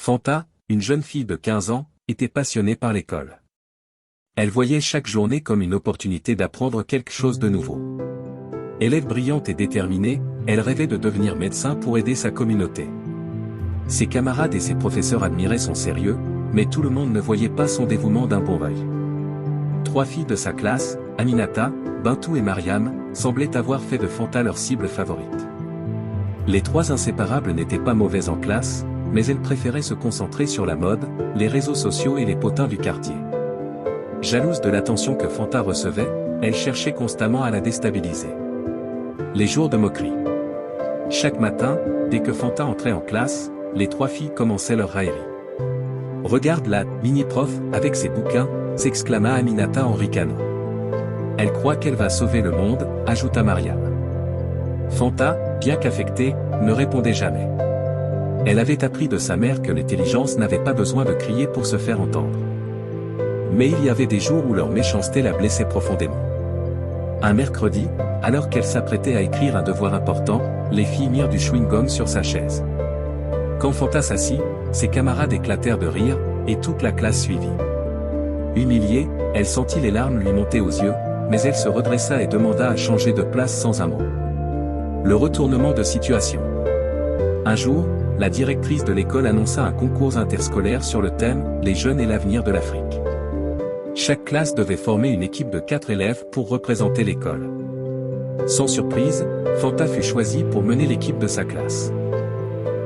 Fanta, une jeune fille de 15 ans, était passionnée par l'école. Elle voyait chaque journée comme une opportunité d'apprendre quelque chose de nouveau. Élève brillante et déterminée, elle rêvait de devenir médecin pour aider sa communauté. Ses camarades et ses professeurs admiraient son sérieux, mais tout le monde ne voyait pas son dévouement d'un bon œil. 3 filles de sa classe, Aminata, Bintou et Mariam, semblaient avoir fait de Fanta leur cible favorite. Les 3 inséparables n'étaient pas mauvaises en classe, mais elles préféraient se concentrer sur la mode, les réseaux sociaux et les potins du quartier. Jalouse de l'attention que Fanta recevait, elle cherchait constamment à la déstabiliser. Les jours de moquerie. Chaque matin, dès que Fanta entrait en classe, les 3 filles commençaient leur raillerie. « Regarde la mini-prof avec ses bouquins », s'exclama Aminata en ricanant. « Elle croit qu'elle va sauver le monde », ajouta Mariam. Fanta, bien qu'affectée, ne répondait jamais. Elle avait appris de sa mère que l'intelligence n'avait pas besoin de crier pour se faire entendre. Mais il y avait des jours où leur méchanceté la blessait profondément. Un mercredi, alors qu'elle s'apprêtait à écrire un devoir important, les filles mirent du chewing-gum sur sa chaise. Quand Fanta s'assit, ses camarades éclatèrent de rire, et toute la classe suivit. Humiliée, elle sentit les larmes lui monter aux yeux, mais elle se redressa et demanda à changer de place sans un mot. Le retournement de situation. Un jour, la directrice de l'école annonça un concours interscolaire sur le thème « Les jeunes et l'avenir de l'Afrique ». Chaque classe devait former une équipe de 4 élèves pour représenter l'école. Sans surprise, Fanta fut choisie pour mener l'équipe de sa classe.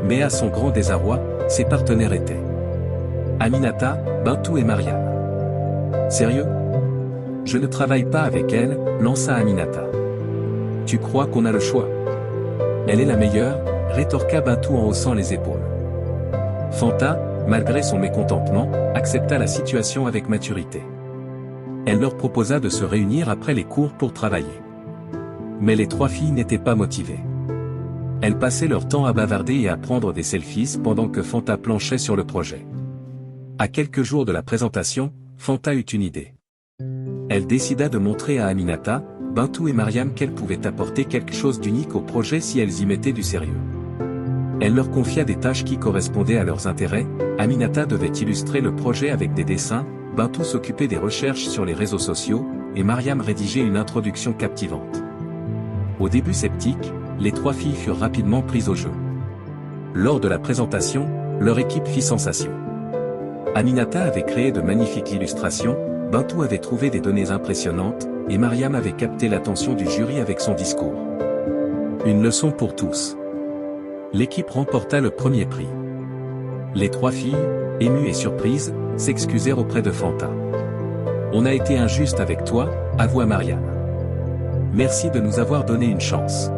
Mais à son grand désarroi, ses partenaires étaient Aminata, Bintou et Mariam. « Sérieux ? Je ne travaille pas avec elle, lança Aminata. « Tu crois qu'on a le choix ? Elle est la meilleure », rétorqua Bintou en haussant les épaules. Fanta, malgré son mécontentement, accepta la situation avec maturité. Elle leur proposa de se réunir après les cours pour travailler. Mais les 3 filles n'étaient pas motivées. Elles passaient leur temps à bavarder et à prendre des selfies pendant que Fanta planchait sur le projet. À quelques jours de la présentation, Fanta eut une idée. Elle décida de montrer à Aminata, Bintou et Mariam qu'elle pouvait apporter quelque chose d'unique au projet si elles y mettaient du sérieux. Elle leur confia des tâches qui correspondaient à leurs intérêts. Aminata devait illustrer le projet avec des dessins, Bintou s'occupait des recherches sur les réseaux sociaux, et Mariam rédigeait une introduction captivante. Au début sceptique, les 3 filles furent rapidement prises au jeu. Lors de la présentation, leur équipe fit sensation. Aminata avait créé de magnifiques illustrations, Bintou avait trouvé des données impressionnantes, et Mariam avait capté l'attention du jury avec son discours. Une leçon pour tous. L'équipe remporta le premier prix. Les 3 filles, émues et surprises, s'excusèrent auprès de Fanta. « On a été injuste avec toi », avoua Mariam. « Merci de nous avoir donné une chance. »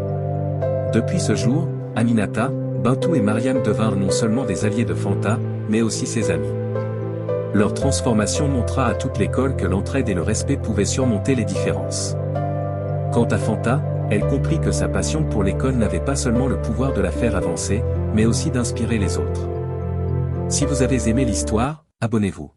Depuis ce jour, Aminata, Bintou et Mariam devinrent non seulement des alliés de Fanta, mais aussi ses amis. Leur transformation montra à toute l'école que l'entraide et le respect pouvaient surmonter les différences. Quant à Fanta, elle comprit que sa passion pour l'école n'avait pas seulement le pouvoir de la faire avancer, mais aussi d'inspirer les autres. Si vous avez aimé l'histoire, abonnez-vous.